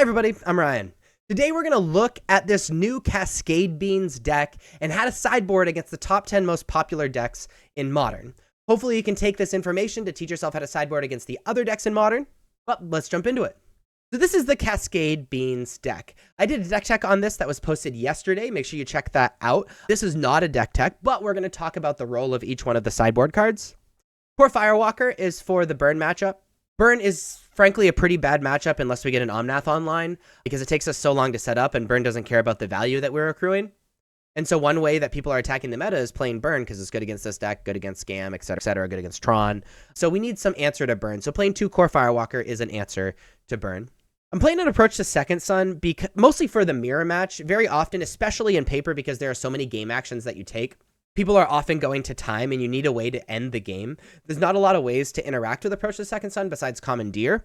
Hi everybody, I'm Ryan. Today we're going to look at this new Cascade Beans deck and how to sideboard against the top 10 most popular decks in Modern. Hopefully you can take this information to teach yourself how to sideboard against the other decks in Modern, but let's jump into it. So this is the Cascade Beans deck. I did a deck tech on this that was posted yesterday. Make sure you check that out. This is not a deck tech, but we're going to talk about the role of each one of the sideboard cards. Poor Firewalker is for the burn matchup. Burn is frankly a pretty bad matchup unless we get an Omnath online, because it takes us so long to set up and Burn doesn't care about the value that we're accruing. And so one way that people are attacking the meta is playing Burn because it's good against this deck, good against Scam, etc., good against Tron. So we need some answer to Burn. So playing 2 Core Firewalker is an answer to Burn. I'm playing an approach to Second Son mostly for the mirror match. Very often, especially in paper, because there are so many game actions that you take, people are often going to time and you need a way to end the game. There's not a lot of ways to interact with Approach to Second Son besides Commandeer,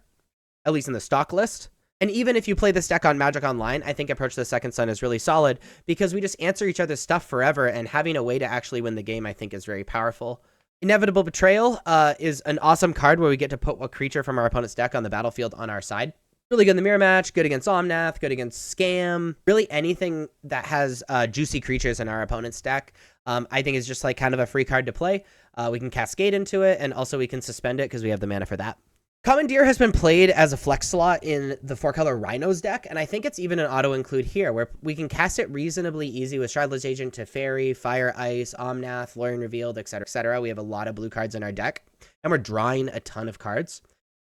at least in the stock list. And even if you play this deck on Magic Online, I think Approach to the Second Son is really solid because we just answer each other's stuff forever, and having a way to actually win the game I think is very powerful. Inevitable Betrayal is an awesome card where we get to put a creature from our opponent's deck on the battlefield on our side. Really good in the mirror match, good against Omnath, good against Scam. Really anything that has juicy creatures in our opponent's deck, I think is just like kind of a free card to play. We can Cascade into it, and also we can suspend it because we have the mana for that. Commandeer has been played as a flex slot in the 4-color Rhinos deck, and I think it's even an auto-include here, where we can cast it reasonably easy with Shardless Agent, Teferi, Fire Ice, Omnath, Lorien Revealed, etc., etc. We have a lot of blue cards in our deck, and we're drawing a ton of cards.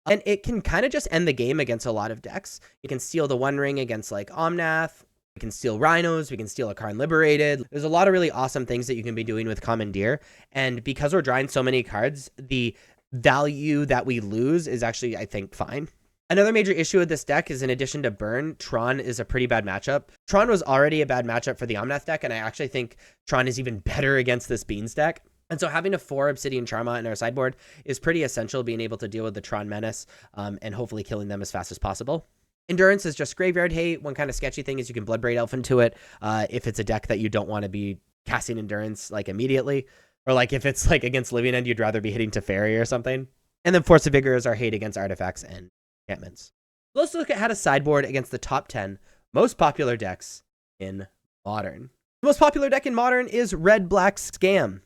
And it can kind of just end the game against a lot of decks. You can steal the One Ring against like Omnath. We can steal Rhinos. We can steal a Karn Liberated. There's a lot of really awesome things that you can be doing with Commandeer. And because we're drawing so many cards, the value that we lose is actually, I think, fine. Another major issue with this deck is, in addition to Burn, Tron is a pretty bad matchup. Tron was already a bad matchup for the Omnath deck, and I actually think Tron is even better against this Beans deck. And so having a 4 Obsidian Charma in our sideboard is pretty essential, being able to deal with the Tron Menace and hopefully killing them as fast as possible. Endurance is just graveyard hate. One kind of sketchy thing is you can Bloodbraid Elf into it if it's a deck that you don't want to be casting Endurance like immediately. Or like if it's like against Living End, you'd rather be hitting Teferi or something. And then Force of Vigor is our hate against artifacts and enchantments. Let's look at how to sideboard against the top 10 most popular decks in Modern. The most popular deck in Modern is Red-Black Scam.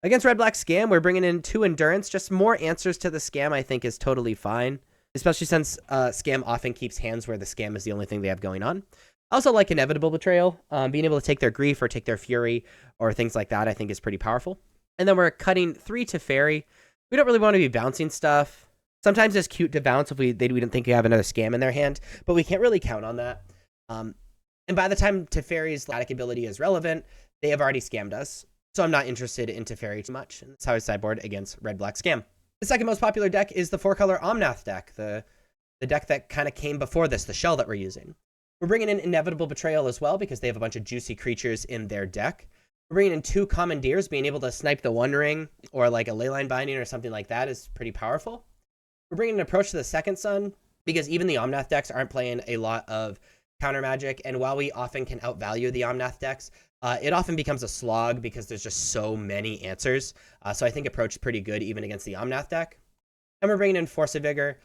Against Red-Black Scam, we're bringing in 2 Endurance. Just more answers to the Scam, I think, is totally fine, especially since Scam often keeps hands where the Scam is the only thing they have going on. I also like Inevitable Betrayal. Being able to take their Grief or take their Fury or things like that, I think, is pretty powerful. And then we're cutting 3 Teferi. We don't really want to be bouncing stuff. Sometimes it's cute to bounce if we don't think we have another Scam in their hand, but we can't really count on that. And by the time Teferi's static ability is relevant, they have already scammed us. So I'm not interested in Teferi too much. And that's how I sideboard against Red-Black Scam. The second most popular deck is the 4-color Omnath deck, the deck that kind of came before this, the shell that we're using. We're bringing in Inevitable Betrayal as well because they have a bunch of juicy creatures in their deck. We're bringing in 2 Commandeers. Being able to snipe the One Ring or like a Leyline Binding or something like that is pretty powerful. We're bringing an Approach to the Second Son because even the Omnath decks aren't playing a lot of counter magic, and while we often can outvalue the Omnath decks, it often becomes a slog because there's just so many answers. So I think Approach is pretty good even against the Omnath deck. And we're bringing in Force of Vigor.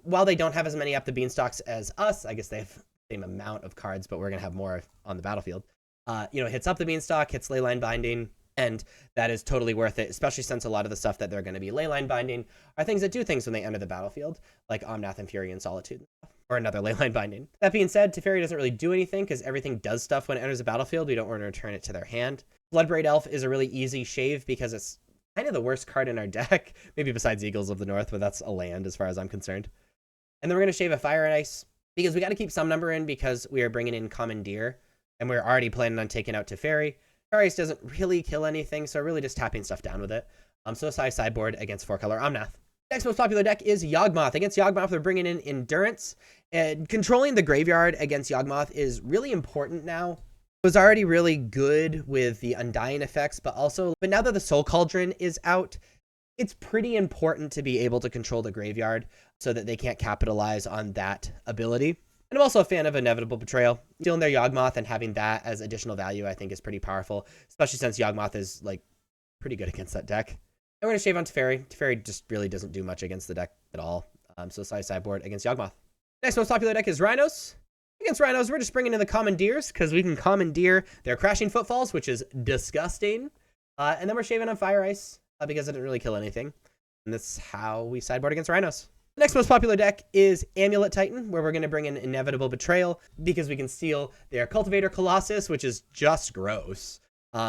While they don't have as many up the beanstalks as us, I guess they have the same amount of cards, but we're going to have more on the battlefield. Hits up the beanstalk, hits Leyline Binding, and that is totally worth it, especially since a lot of the stuff that they're going to be Leyline Binding are things that do things when they enter the battlefield, like Omnath and Fury and Solitude, or another Leyline Binding. That being said, Teferi doesn't really do anything because everything does stuff when it enters the battlefield. We don't want to return it to their hand. Bloodbraid Elf is a really easy shave because it's kind of the worst card in our deck, maybe besides Eagles of the North, but that's a land as far as I'm concerned. And then we're going to shave a Fire and Ice because we got to keep some number in because we are bringing in Commandeer, and we're already planning on taking out Teferi. Fire Ice doesn't really kill anything, so really just tapping stuff down with it. So a sideboard against 4-color Omnath. Next most popular deck is Yawgmoth. Against Yawgmoth, we're bringing in Endurance. Controlling the graveyard against Yawgmoth is really important now. It was already really good with the Undying effects, but now that the Soul Cauldron is out, it's pretty important to be able to control the graveyard so that they can't capitalize on that ability. And I'm also a fan of Inevitable Betrayal. Stealing their Yawgmoth and having that as additional value, I think, is pretty powerful, especially since Yawgmoth is like pretty good against that deck. And we're going to shave on Teferi. Teferi just really doesn't do much against the deck at all. So sideboard against Yawgmoth. Next most popular deck is Rhinos. Against Rhinos, we're just bringing in the Commandeers because we can commandeer their Crashing Footfalls, which is disgusting. And then we're shaving on Fire Ice because it didn't really kill anything. And that's how we sideboard against Rhinos. The next most popular deck is Amulet Titan, where we're going to bring in Inevitable Betrayal because we can steal their Cultivator Colossus, which is just gross.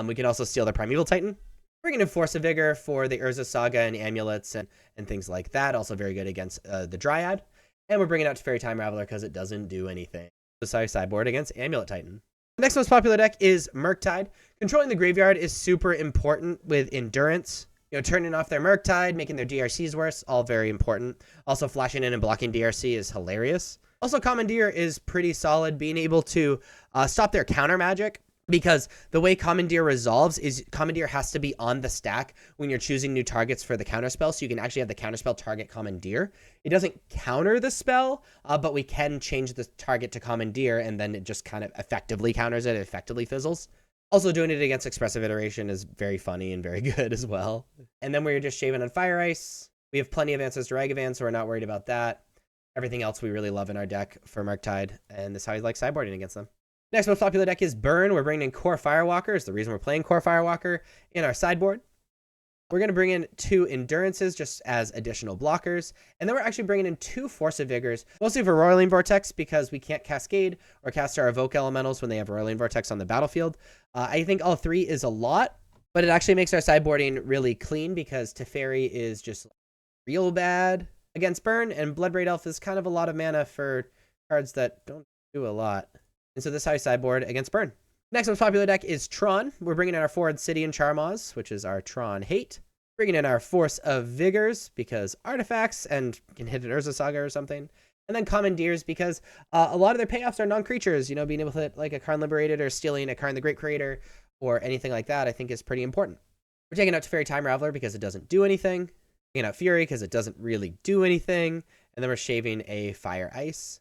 We can also steal their Primeval Titan. Bringing in Force of Vigor for the Urza Saga and Amulets and things like that. Also very good against the Dryad. And we're bringing out Fairy Time Raveler because it doesn't do anything. So sideboard against Amulet Titan. The next most popular deck is Murktide. Controlling the graveyard is super important with Endurance. You know, turning off their Murktide, making their DRCs worse, all very important. Also, flashing in and blocking DRC is hilarious. Also, Commandeer is pretty solid, being able to stop their counter magic. Because the way Commandeer resolves is Commandeer has to be on the stack when you're choosing new targets for the counterspell, so you can actually have the counterspell target Commandeer. It doesn't counter the spell, but we can change the target to Commandeer, and then it just kind of effectively counters it, effectively fizzles. Also, doing it against Expressive Iteration is very funny and very good as well. And then we're just shaving on Fire Ice. We have plenty of answers to Ragavan, so we're not worried about that. Everything else we really love in our deck for Murktide, and this is how we like sideboarding against them. Next most popular deck is Burn. We're bringing in Core Firewalker. It's the reason we're playing Core Firewalker in our sideboard. We're going to bring in 2 Endurances just as additional blockers. And then we're actually bringing in 2 Force of Vigors, mostly for Roiling Vortex because we can't Cascade or cast our Evoke Elementals when they have Roiling Vortex on the battlefield. I think all 3 is a lot, but it actually makes our sideboarding really clean because Teferi is just real bad against Burn, and Bloodbraid Elf is kind of a lot of mana for cards that don't do a lot. And so this is how you sideboard against Burn. Next most popular deck is Tron. We're bringing in our 4 Obsidian Charmaz, which is our Tron hate. Bringing in our Force of Vigors because artifacts and can hit an Urza Saga or something. And then Commandeers because a lot of their payoffs are non-creatures. You know, being able to hit like a Karn Liberated or stealing a Karn the Great Creator or anything like that I think is pretty important. We're taking out Fairy Time Raveler because it doesn't do anything. Taking out Fury because it doesn't really do anything. And then we're shaving a Fire Ice.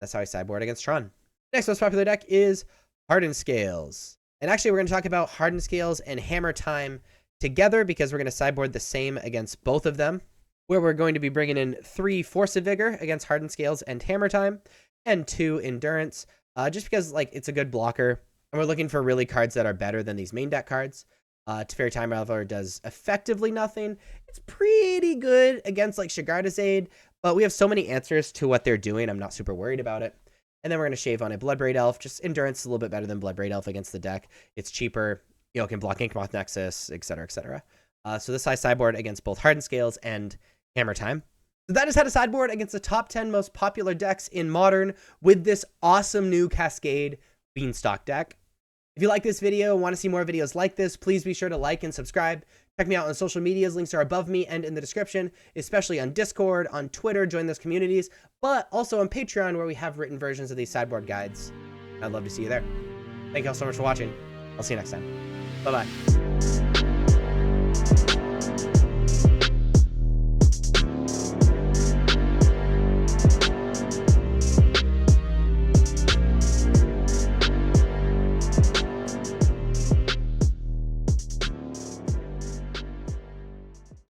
That's how I sideboard against Tron. Next most popular deck is Hardened Scales. And actually, we're going to talk about Hardened Scales and Hammer Time together because we're going to sideboard the same against both of them, where we're going to be bringing in 3 Force of Vigor against Hardened Scales and Hammer Time, and 2 Endurance, just because like it's a good blocker, and we're looking for really cards that are better than these main deck cards. Teferi Time Raveler does effectively nothing. It's pretty good against like Shigarda's Aid, but we have so many answers to what they're doing, I'm not super worried about it. And then we're going to shave on a Bloodbraid Elf. Just Endurance is a little bit better than Bloodbraid Elf against the deck. It's cheaper, you know, can block Inkmoth Nexus, etc., etc. So this high sideboard against both Hardened Scales and Hammer Time. So that is how to sideboard against the top 10 most popular decks in Modern with this awesome new Cascade Beanstalk deck. If you like this video and want to see more videos like this, please be sure to like and subscribe. Check me out on social medias. Links are above me and in the description, especially on Discord, on Twitter, join those communities, but also on Patreon where we have written versions of these sideboard guides. I'd love to see you there. Thank you all so much for watching. I'll see you next time. Bye-bye.